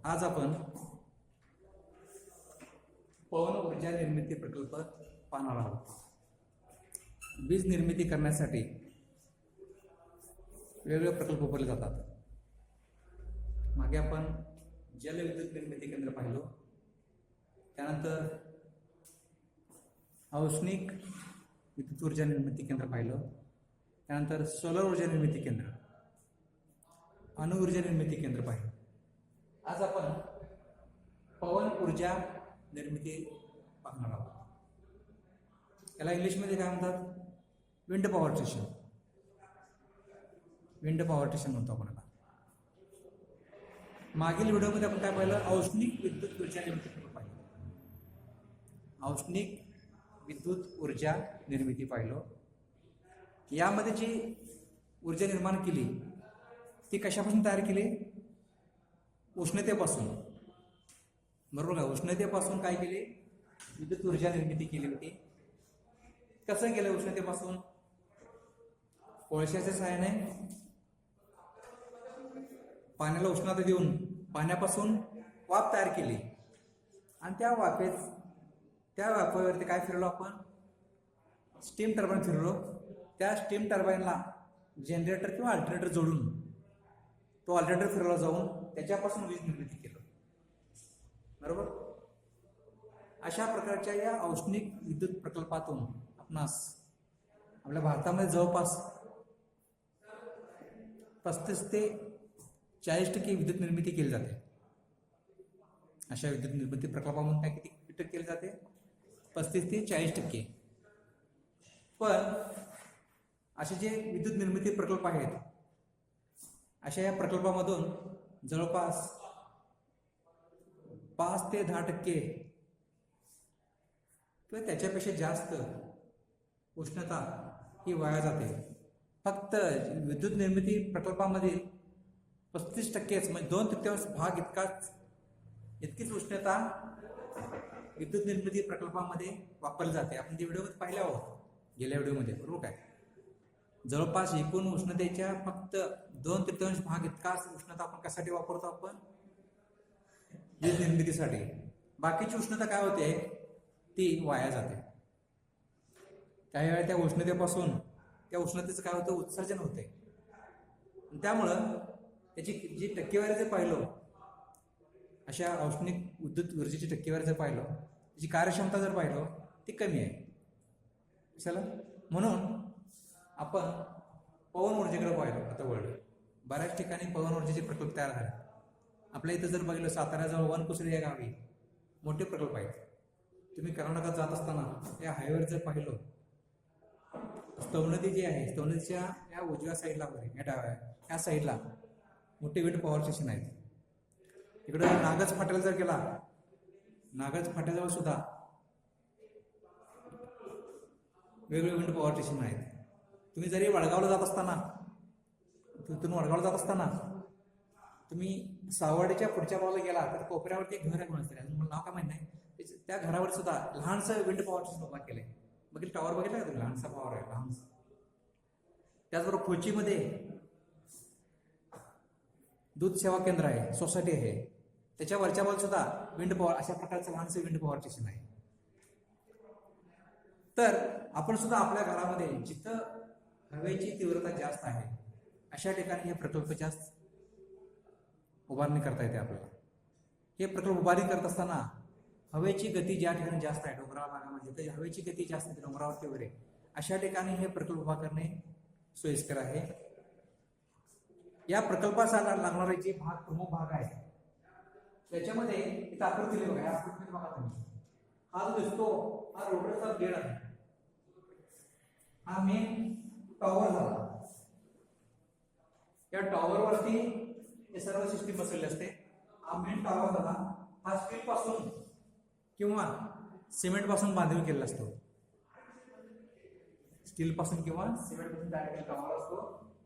आज आपण पवन ऊर्जा निर्मिती प्रकल्प पाहणार आहोत. वीज निर्मिती करण्यासाठी वेगवेगळे प्रकल्प उभारले जातात. मागे आपण जलविद्युत निर्मिती केंद्र पाहिलो, त्यानंतर औष्णिक विद्युत ऊर्जा निर्मिती केंद्र पाहिलं, त्यानंतर सोलर ऊर्जा निर्मिती केंद्र, अणु ऊर्जा निर्मिती केंद्र पाहिलं. आज आपण पवन ऊर्जा निर्मिती पाहणार आहोत. याला इंग्लिशमध्ये काय म्हणतात? Wind power station. Wind power station म्हणतो आपण. मागील व्हिडिओमध्ये आपण काय पाहिलं? औष्णिक विद्युत ऊर्जा निर्मिती पाहिलं. औष्णिक विद्युत ऊर्जा निर्मिती पाहिलं. यामध्ये जी ऊर्जा निर्माण केली ती कशापासून तयार केली? उष्णतेपासून. बरोबर का? उष्णतेपासून काय केली? विद्युत ऊर्जा निर्मिती केली होती. कसं केलं? उष्णतेपासून कोळशाच्या सहाय्याने पाण्याला उष्णता देऊन पाण्यापासून वाफ तयार केली आणि त्या वाफेवरती काय फिरलो आपण? स्टीम टर्बाईन फिरलो. त्या स्टीम टर्बाईनला जनरेटर किंवा अल्टरनेटर जोडून तो अल्टरनेटर फिरवला जाऊन त्याच्यापासून वीज निर्मिती केलं. बरोबर? अशा प्रकारच्या या औष्णिक विद्युत प्रकल्पातून आपणास आपल्या भारतामध्ये जवळपास 35 ते 40% विद्युत निर्मिती केली जाते. अशा विद्युत निर्मिती प्रकल्पामधून काय किती केली जाते? 35 ते 40%. पण असे जे विद्युत निर्मिती प्रकल्प आहेत, अशा या प्रकल्पामधून जवळपास 5 ते 10% किंवा त्याच्यापेक्षा जास्त उष्णता ही वाया जाते. फक्त विद्युत निर्मिती प्रकल्पामधील 35%, म्हणजे 2/3 भाग इतकीच उष्णता विद्युत निर्मिती प्रकल्पामध्ये वापरली जाते. आपण ते व्हिडिओमध्ये पाहिले आहोत गेल्या व्हिडिओमध्ये. बरोबर काय? जवळपास एकूण उष्णतेच्या फक्त 2/3 भाग इतकाच उष्णता आपण कशासाठी वापरतो? आपण वीज निर्मितीसाठी. बाकीची उष्णता काय होते? ती वाया जाते. काही वेळा त्या उष्णतेपासून त्या उष्णतेचं काय होतं? उत्सर्जन होते. त्यामुळं त्याची जी टक्केवारी जर पाहिलं, अशा औष्णिक विद्युत ऊर्जेची टक्केवारी जर पाहिलं, त्याची कार्यक्षमता जर पाहिलं, ती कमी आहे. कशाला? म्हणून आपण पवन ऊर्जेकडे पाहिलं. आता वळलं. बऱ्याच ठिकाणी पवन ऊर्जेचे प्रकल्प तयार झाले. आपल्या इथं जर बघितलं, साताऱ्याजवळ वनकुसरी या गावी मोठे प्रकल्प आहेत. तुम्ही कर्नाटकात जात असताना या हायवेवर जर पाहिलं, स्तवनदी जी आहे, स्तवनदीच्या या उजव्या साईडला या साईडला मोठे विंड पॉवर स्टेशन आहेत. इकडं नागज फाट्याला जर गेला, नागज फाट्याजवळ सुद्धा वेगवेगळे विंड पॉवर स्टेशन आहेत. तुम्ही जरी वडगावला जात असताना, तिथून वडगावला जात असताना तुम्ही सावर्डेच्या पुढच्या बाजूला गेला तर कोपऱ्यावरती एक घर आहे कोणाचं, अजून मला नाव काय माहिती नाही. त्या घरावर सुद्धा लहानसं विंड पॉवर स्टेशन उभा केलंय. बघितलं? टॉवर बघितलं का तुम्ही? लहानसा पॉवर आहे, लहानसा. त्याचबरोबर कोचीमध्ये दूध सेवा केंद्र आहे, सोसायटी आहे. त्याच्या वरच्या बाजूला सुद्धा विंड पॉवर, अशा प्रकारचं लहानसं विंड पॉवर स्टेशन आहे. तर आपण सुद्धा आपल्या घरामध्ये जिथं हवेची तीव्रता जास्त आहे अशा ठिकाणी हे प्रकल्प जास्त उभारणी करता येते आपल्याला. हे प्रकल्प उभारणी करत असताना हवेची गती ज्या ठिकाणी जास्त आहे, डोंगराळ भागामध्ये तर हवेची गती जास्त आहे, डोंगरावरती वगैरे अशा ठिकाणी हे प्रकल्प उभा करणे सोयीस्कर आहे. या प्रकल्पाचा लागणारे जे प्रमुख भाग आहे त्याच्यामध्ये इथं आकृती दिली बघा. या आकृतीमध्ये बघा तुम्ही, हा जो दिसतो हा रोटरचा ब्लेड आहे. हा मेन टॉवर झाला. या टॉवरवरती हे सर्व सिस्टीम बसवली असते. हा मेन टॉवर झाला. हा स्टील पासून किंवा सिमेंट पासून बांधून केलेला असतो. स्टील पासून किंवा सिमेंट पासून तयार केलेला टॉवर असतो.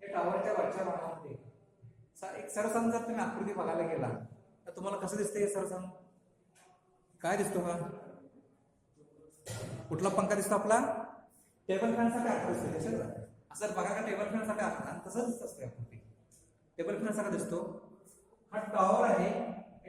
या टॉवरच्या वरच्या भागामध्ये एक सरसम जर तुम्ही आकृती बघायला गेला तर तुम्हाला कसं दिसतंय? हे सरसम काय दिसतो? हा कुठला पंखा दिसतो? आपला टेबल फॅन साठी आकृती दिसते. असं बघा का? टेबल फॅन साठी तसंच दिसत असते आकृती. टेबल फॅन सारखा दिसतो. हा टॉवर आहे.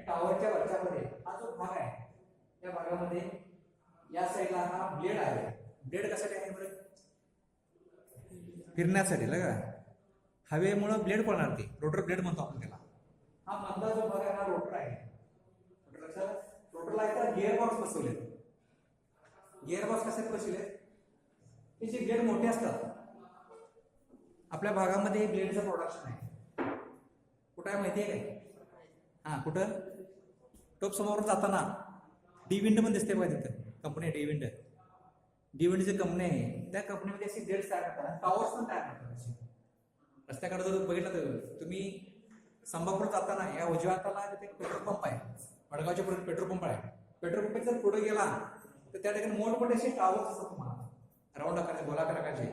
टॉवरच्या वरच्यामध्ये हा जो भाग आहे त्या भागामध्ये या साईडला हा ब्लेड आहे. ब्लेड कशासाठी आहे बरं? फिरण्यासाठी. लगा हवेमुळे ब्लेड पडणार, ते रोटर ब्लेड म्हणतो आपण त्याला. हा मधला जो भाग आहे हा रोटर आहे. रोटरला इथं गिअर बॉक्स बसवले. गिअर बॉक्स कशात बसवले? हे जे ब्लेड मोठे असतात आपल्या भागामध्ये ब्लेडचं प्रोडक्शन आहे. कुठं आहे माहिती आहे काय? हा कुठं? टोप समोरून जाताना डी विंड मध्ये दिसते बघा तिथं कंपनी डी विंड. डी विंडची कंपनी आहे, त्या कंपनीमध्ये अशी ब्लेड तयार करतात, टॉवर्स पण तयार करतात. अशी रस्त्याकडे जर बघितलं तर तुम्ही संभापूर जाताना या उजव्या हाताला तिथे पेट्रोल पंप आहे, वडगावच्या पुढे पेट्रोल पंप आहे. पेट्रोल पंप जर पुढे गेला तर त्या ठिकाणी मोठमोठे असे टॉवर्स असतात तुम्हाला, राऊंड आकाराचे, गोलाकार आकाराचे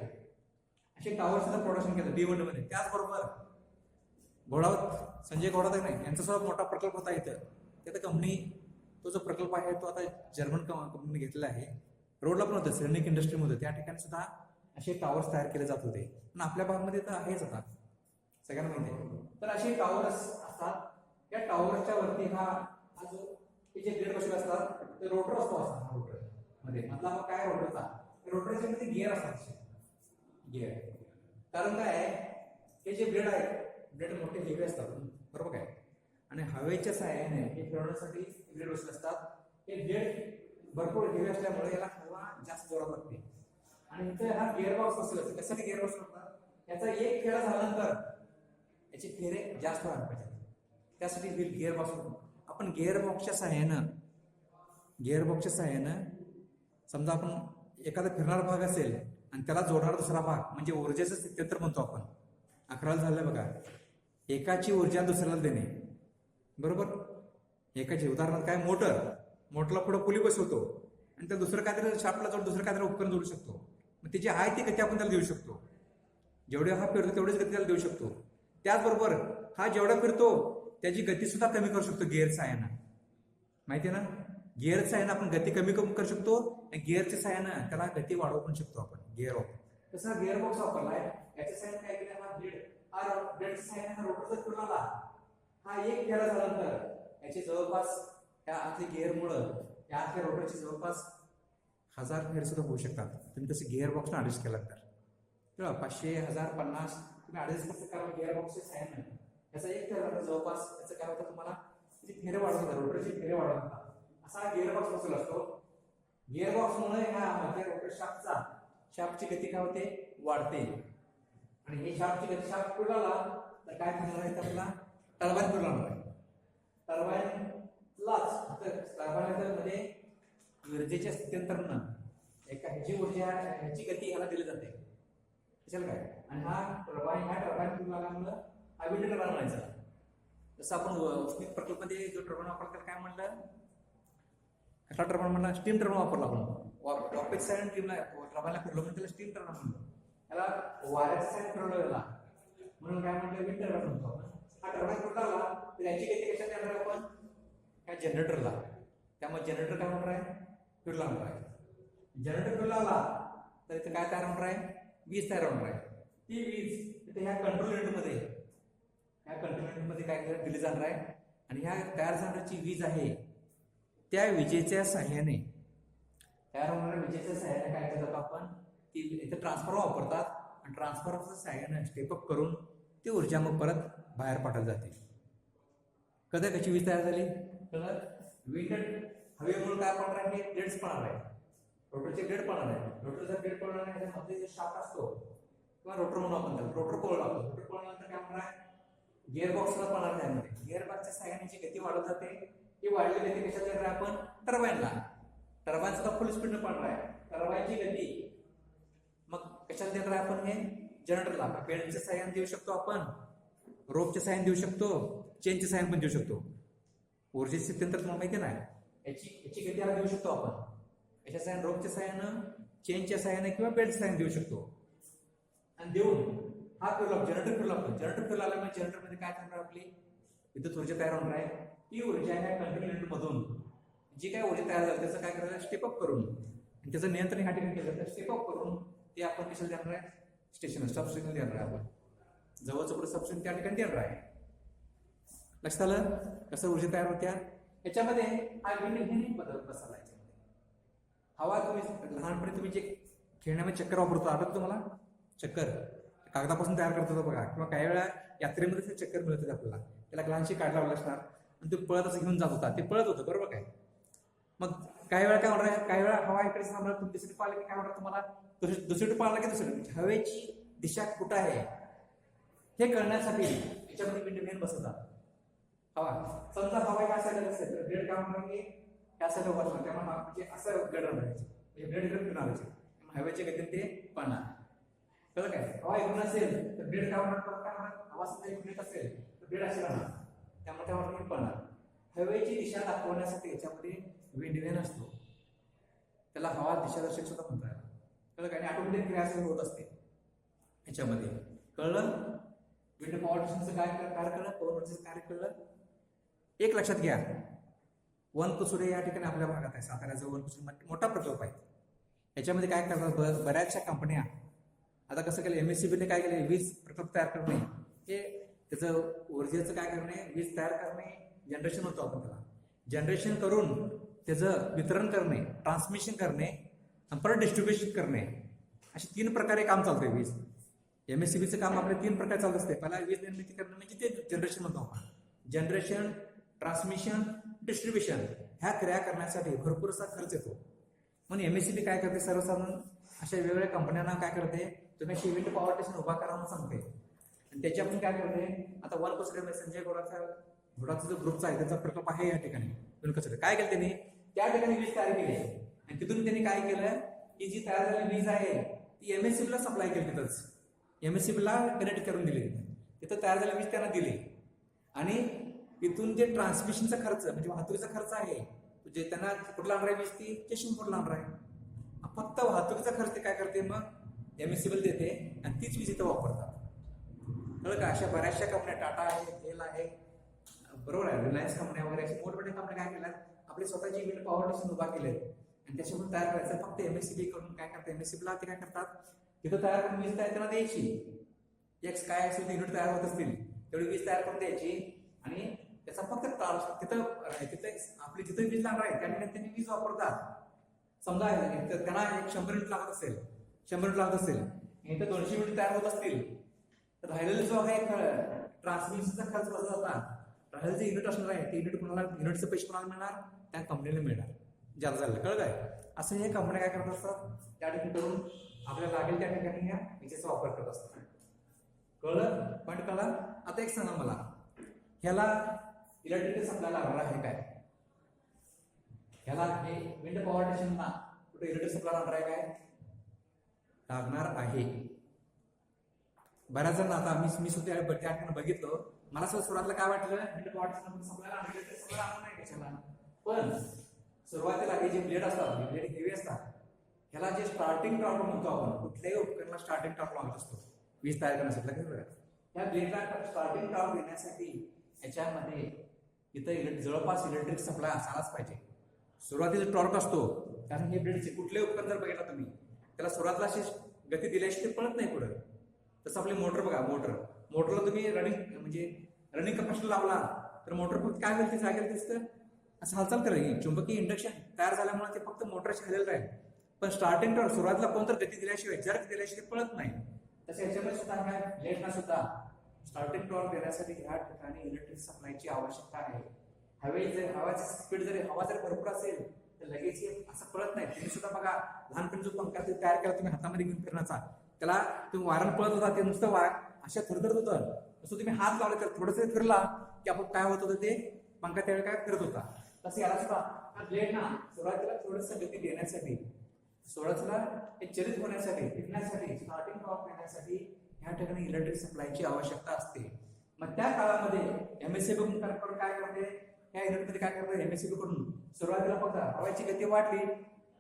असे टॉवर्सचं प्रोडक्शन केलं डी विंडमध्ये. त्याचबरोबर घोडावत संजय घोडावत आहे नाही यांचा सुद्धा मोठा प्रकल्प होता इथं. तिथं कंपनी तो जो प्रकल्प आहे तो आता जर्मन कंपनीने घेतलेला आहे. रोडला पण होतं सैनिक इंडस्ट्रीमध्ये, त्या ठिकाणी सुद्धा असे टॉवर्स तयार केले जात होते. पण आपल्या भागामध्ये तर आहेच आता सगळ्यांना माहिती आहे. तर असे टॉवर्स असतात. या टॉवर्सच्या वरती हा जो हे जे ब्लेड बसले असतात ते रोटर असतो. असा रोटर मध्ये मधला मग काय रोटरचा, रोटरच्या मध्ये गिअर असतात. गिअर कारण काय आहे, हे जे ब्लेड आहे ब्लेड मोठे हेवी असतात बरोबर काय, आणि हवेच्या सहाय्याने हे फिरवण्यासाठी ब्लेड बसले असतात. हे ब्लेड भरपूर हेवी असल्यामुळे याला हवा जास्त जोरात लागते. आणि इथे हा गिअर बॉक्स बसला असतो. कशासाठी गिअर बॉक्स असतात? याचा एक फेरा झाल्यानंतर याचे फेरे जास्त व्हायला पाहिजे, त्यासाठी गिअर बॉक्स. आपण गिअर बॉक्सच्या सहाय्यानं समजा आपण एखादा फिरणारा भाग असेल आणि त्याला जोडणारा दुसरा भाग म्हणजे ऊर्जेचं स्थित्यंतर म्हणतो आपण. 11 झालं बघा, एकाची ऊर्जा दुसऱ्याला देणे बरोबर. एकाची उदाहरणार्थ काय, मोटरला पुढे पुली बसवतो आणि त्या दुसरं काहीतरी शाफ्टला जोड दुसरं काहीतरी उपकरण जोडू शकतो. मग ती जी आहे ती गती आपण त्याला देऊ शकतो. जेवढे हा फिरतो तेवढीच गती त्याला देऊ शकतो. त्याचबरोबर हा जेवढा फिरतो त्याची गती सुद्धा कमी करू शकतो गिअरच्या सहाय्यानं. माहिती आहे ना, गिअरच्या सहाय्यानं आपण गती कमी करू शकतो आणि गिअरच्या सहाय्यानं त्याला गती वाढवू पण शकतो आपण. गिअर वापर तसा गिअर बॉक्स वापरलाय. याच्या सहाय्याने काय केलं, हा ब्लेडच्या सहाय्याने हा रोटर जर फिरला हा एक फेरा झाल्यानंतर याचे जवळपास त्या आतल्या गिअरमुळं त्या आतल्या रोटरचे जवळपास 1000 फेर सुद्धा होऊ शकतात. तुम्ही तसे गिअर बॉक्सनं ॲडजस्ट केला तर 500, 1000, 50 तुम्ही ॲडजस्ट कसं करा गिअर बॉक्सच्या सहाय्याने. याचा एक फेरा जवळपास याचं काय होतं, तुम्हाला फेरे वाढवत होता, रोटरचे फेरे वाढवत होता. असा गिअर बॉक्स बसवला असतो. गिअर बॉक्समुळे ह्या मधल्या रोटर शाफ्टची गती काय होते, वाढते. आणि हे शाफ्टची गती शाफ्ट फिरला तर काय करणार आहे, आपला टर्बाईन फिरणार आहे. टर्बाईन मध्ये ऊर्जेच्या स्थित्यंतरण एका ह्याची ऊर्जा ह्याची गती ह्याला दिली जाते. कशाला काय, आणि ह्या टर्बाईन फिरल्यामुळे हा विंड टर्बाईन म्हणायचा. जसं आपण उष्णित प्रकल्पमध्ये जो टर्बाईन वापरतात काय म्हणलं, कसला टर्बाईन म्हणला, स्टीम टर्बाईन वापरला आपण. वापेच साईड टर्बाईनला फिरलो म्हणजे त्याला स्टीम टर्बाईन म्हणतो. त्याला वाऱ्याचा साईड फिरवलं गेला म्हणून काय म्हटलं, विंड टर्बाईन म्हणतो आपण. हा टर्बाईन फिरला तर याची गती कशात देणार आपण, ह्या जनरेटरला. त्यामुळे जनरेटर काय म्हणणार आहे, फिरला म्हणणार आहे. जनरेटर फिरला तर इथे काय तयार होणार आहे, वीज तयार होणार आहे. ती वीज इथे ह्या कंट्रोल युनिटमध्ये काय दिली जाणार आहे. आणि ह्या तयार झाणारी वीज आहे त्या विजेच्या सहाय्याने तयार होणाऱ्या विजेच्या सहाय्याने काय केलं जातं आपण, ती इथे ट्रान्सफॉर्मर वापरतात आणि ट्रान्सफॉर्मरच्या सहाय्याने स्टेपअप करून ती ऊर्जा मग परत बाहेर पाठवली जाते. कधी कशी वीज तयार झाली, तर विंड हवेमुळे काय पडणार आहे, ब्लेड्स पडणार आहे, रोटरचे ब्लेड पडणार आहे. रोटरचा ब्लेड पडणार आहे, त्यामध्ये जो शाफ्ट असतो किंवा रोटर म्हणून आपण त्याला रोटर पोळ लागतो. रोटर पोळल्यानंतर काय होणार आहे, गिअर बॉक्सला पडणार त्यामध्ये. गिअर बॉक्सच्या सहाय्याने गती वाढत जाते. ही वाढलेली गती कशात देणार आहे आपण, टर्बाईनला. टर्बाईन सुद्धा फुल स्पीडने पडणार आहे. टर्बाईनची गती मग कशात देणार आहे आपण, हे जनरेटरला. बेल्टच्या सहाय्याने देऊ शकतो आपण, रोपच्या सहाय्याने देऊ शकतो, चेनच्या सहाय्याने पण देऊ शकतो. ऊर्जेचे स्थित्यंतर तुम्हाला माहिती नाही, याची गती याला देऊ शकतो आपण. याच्या सहाय्याने रोपच्या सहाय्यानं, चेनच्या सहाय्याने किंवा बेल्टच्या सहाय्याने देऊ शकतो. आणि देऊन हा फिरला, जनरेटर फिरला. जनरेटर फिरला म्हणजे जनरेटरमध्ये काय करणार, आपली विद्युत ऊर्जा तयार होणार आहे. ती ऊर्जा ह्या कंट्रोल युनिटमधून जी काय ऊर्जा तयार झाली त्याचं काय करायचं, स्टेपअप करून आणि त्याचं नियंत्रण ह्या ठिकाणी केलं तर स्टेपअप करून ते आपण कशाला देणार आहे, स्टेशन सबस्टेशन देणार आहे आपण. जवळचं पुढे सबस्टेशन त्या ठिकाणी देणार आहे. लक्षात आलं कसं ऊर्जा तयार होत्या. याच्यामध्ये हा विंड व्हेन बदल बसला. याच्यामध्ये हवा तुम्ही लहानपणी तुम्ही जे खेळण्यामध्ये चक्कर वापरतो आठवत तुम्हाला, चक्कर कागदापासून तयार करतो बघा, किंवा काही वेळा यात्रेमध्ये चक्कर मिळत होते आपल्याला, त्याला लहानशी काढ लावलं असणार आणि ते पळत असं घेऊन जात होता, ते पळत होतं बरोबर काय. मग काही वेळा काय होणार, काही वेळा हवा इकडे थांबणार, तुम्ही दुसरी पाहिलं की काय होणार तुम्हाला, दुसरीकडे पाहिलं की दुसरीकडे हवेची दिशा कुठं आहे हे कळण्यासाठी याच्यामध्ये विंड व्हेन बसवतात. हवा समजा हवा ह्या साईडला असेल तर ब्लेड काय होणार की ह्या साईडला बसणार, त्यामुळे म्हणजे असं गडर राहायचे, म्हणजे ब्लेड इकडे फिरणार, हवेच्या गतीने ते पळणार. कळलं काय. हवा इकडून असेल तर ब्लेड काय होणार, काय होणार, हवा समजा इकडे असेल तर ब्लेड असे राहणार, त्यामुळे त्यावर पळणार. हवेची दिशा दाखवण्यासाठी याच्यामध्ये विंड व्हेन असतो, त्याला हवा दिशादर्शक सुद्धा म्हणतात. कळलं काय. आणि ऑटोमॅटिक क्रिया होत असते याच्यामध्ये. कळलं. विंड पॉवर स्टेशनचं काय कार्य कळलं, पॉवर ऊर्जेचं कार्य कळलं. एक लक्षात घ्या, वनकुसुडे या ठिकाणी आपल्या भागात आहे, साताऱ्याचं वनकुसुडे मोठा प्रकल्प आहे. याच्यामध्ये काय करतात बऱ्याचशा कंपन्या, आता कसं केलं एमएससीबीने काय केलं, वीज प्रकल्प तयार करणे, हे त्याचं ऊर्जेचं काय करणे, वीज तयार करणे, जनरेशन होतं आपण त्याला, जनरेशन करून त्याचं वितरण करणे, ट्रान्समिशन करणे आणि परत डिस्ट्रीब्युशन करणे, अशी 3 प्रकारे काम चालतंय वीज. एमएससीबीचं काम आपल्या 3 प्रकारे चालत असते. पहिला वीज निर्मिती करणं म्हणजे ते जनरेशन म्हणतो आपण, जनरेशन, ट्रान्समिशन, डिस्ट्रीब्युशन. ह्या क्रिया करण्यासाठी भरपूरसा खर्च येतो. म्हणून एमएससीबी काय करते, सर्वसाधारण अशा वेगवेगळ्या कंपन्यांना काय करते, तुम्ही अशी विंड पॉवर स्टेशन उभा करा म्हणून सांगते. आणि त्याच्यातून काय करते, आता वनकुसुडे संजय घोडाचा जो ग्रुपचा आहे त्याचा प्रकल्प आहे या ठिकाणी वनकुसुडे, काय केलं त्यांनी त्या ठिकाणी वीज तयार केली आणि तिथून त्यांनी काय केलं की जी तयार झालेली वीज आहे ती एमएससीबीला सप्लाय केली, तिथंच एमएससीबीला कनेक्ट करून दिली, तिथं तयार झालेली वीज त्यांना दिली. आणि तिथून जे ट्रान्समिशनचा खर्च म्हणजे वाहतुकीचा खर्च आहे, जे त्यांना कुठला आणणार आहे वीज, ती स्टेशन कुठला आणणार आहे, फक्त वाहतुकीचा खर्च काय करते मग एमएससीबीला देते आणि तीच वीज इथं वापरतात. कळलं का. अशा बऱ्याचशा कंपन्या, टाटा आहे, तेल आहे, बरोबर आहे, रिलायन्स कंपन्या वगैरे अशा मोठमोठ्या कंपन्या काय केल्यात, आपले स्वतःची विंड पॉवर स्टेशन उभा केले आणि त्याच्याकडून तयार करायचं. फक्त एमएससीबी कडून काय करतात, एमएससीबीला ते काय करतात, तिथं तयार करून वीज तयार त्यांना द्यायची, एक्स काय असेल युनिट तयार होत असतील तेवढी वीज तयार करून द्यायची आणि त्याचा फक्त तिथं आपली जिथं वीज लागणार आहे त्या ठिकाणी त्यांनी वीज वापरतात. समजा त्यांना 100 युनिट लागत असेल, 100 युनिट लागत असेल, इथं 200 युनिट तयार होत असतील तर राहिलेला जो आहे ट्रान्समिशनचा खर्च बसला जाता, राहिलेलं जे युनिट असणार आहे ते युनिट कोणाला, युनिटचे पैसे कोणाला मिळणार, त्या कंपनीला मिळणार, ज्याला झालं. कळलं काय. असं हे कंपन्या काय करत असतात, त्या ठिकाणी करून आपल्याला लागेल त्या ठिकाणी या विजेचा वापर करत असतात. कळलं. पण कळलं. आता एक सांगा मला, ह्याला इलेक्ट्रिक सप्लाय लागणार आहे काय, ह्याला हे विंड पॉवर स्टेशनला कुठे इलेक्ट्रिक सप्लाय लागणार आहे काय, लागणार आहे. बऱ्याच जण आता मी सुद्धा त्या ठिकाणी बघितलं, मला सुरुवातीला काय वाटलं विंड पॉवर स्टेशन सप्लाय लागणार नाही कशाला, पण सुरुवातीला हे जे ब्लेड असतात, ब्लेड हेवी असतात, ह्याला जे स्टार्टिंग टॉर्क म्हणतो आपण, कुठल्याही उपकरणाला स्टार्टिंग टॉर्क लागत असतो वीज तयार करण्यासाठी. त्या ब्लेडला स्टार्टिंग टॉर्क देण्यासाठी याच्यामध्ये इथं जवळपास इलेक्ट्रिक सप्लाय असायलाच पाहिजे. सुरुवातीचा टॉर्क असतो, कारण हे ब्लेडचे कुठलेही उपकरण जर बघितलं तुम्ही त्याला सुरुवातीला अशी गती दिल्याशी ते पळत नाही पुढे. तसं आपली मोटर बघा, मोटरला तुम्ही रनिंग कपॅसिटर लावला तर मोटर फक्त काय होईल, जागेल दिसतं असं हालचाल करेल. चुंबकीय इंडक्शन तयार झाल्यामुळे ते फक्त मोटरशी हलेलं राहील, पण स्टार्टिंग टॉर्क सुरुवातीला कोणतर गती दिल्याशिवाय, जर दिल्याशिवाय पळत नाही. तसं याच्यामध्ये सुद्धा काय ब्लेडला सुद्धा स्टार्टिंग टॉर्क देण्यासाठी ह्या ठिकाणी इलेक्ट्रिक सप्लायची आवश्यकता आहे. हवाची स्पीड हवा जर भरपूर असेल तर लगेच असं पळत नाही. तुम्ही सुद्धा बघा, लहानपणी जो पंखा तयार केला तुम्ही हातामध्ये घेऊन फिरण्याचा, त्याला तुम्ही वारण पळत होता, ते नुसतं अशा थरथरत होतं, तसं तुम्ही हात लावले तर थोडंसं फिरला की आपण काय होत होतं, ते पंखा त्यावेळी काय फिरत होता. तसं याला सुद्धा ब्लेड ना सुरुवातीला थोडंसं गती देण्यासाठी, सुरुवातीला हे चलित होण्यासाठी, फिरण्यासाठी, स्टार्टिंग टॉर्क देण्यासाठी ह्या ठिकाणी इलेक्ट्रिक सप्लायची आवश्यकता असते. मग त्या काळामध्ये एमएससीबी कडून काय करते, या युनिटमध्ये काय करते एमएससीबी कडून सुरुवातीला फक्त हवाची गती वाढली,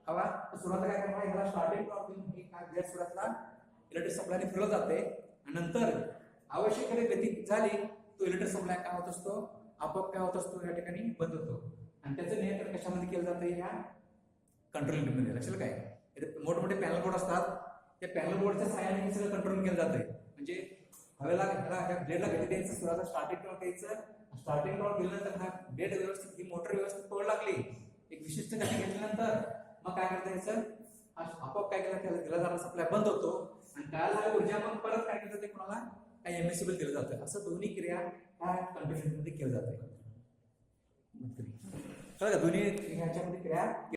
हवा सुरुवातीला काय करणार, ह्याला स्टार्टिंग टॉर्क देऊन हे काय ब्लेड सुरुवातीला इलेक्ट्रिक सप्लायने फिरवलं जाते आणि नंतर आवश्यक गती झाली तो इलेक्ट्रिक सप्लाय काय होत असतो, आपोआप काय होत असतो, या ठिकाणी बंद होतो. आणि त्याचं नियंत्रण कशामध्ये केलं जातं, ह्या कंट्रोल युनिटमध्ये. लक्षात काय, मोठमोठे पॅनल बोर्ड असतात, त्या पॅनल बोर्डच्या सहाय्याने हे सगळं कंट्रोल केलं जातंय. म्हणजे हवेला ह्या ब्लेडला गती द्यायचं, सुरुवातीला स्टार्टिंग टॉर्क द्यायचं. स्टार्टिंग टॉर्क दिल्यानंतर हा ब्लेड व्यवस्थित, ही मोटर व्यवस्थित पळू लागली, एक विशिष्ट गती घेतल्यानंतर मग काय करता यायचं, आपोआप काय केलं, त्याला दिला जाणारा सप्लाय बंद होतो आणि त्याला झालेली ऊर्जा मग परत काय केलं जाते, कोणाला काही एमएससीबल दिलं जातं. असं दोन्ही क्रिया ह्या कंट्रोल मध्ये केलं जाते. दोन्ही ह्याच्यामध्ये क्रिया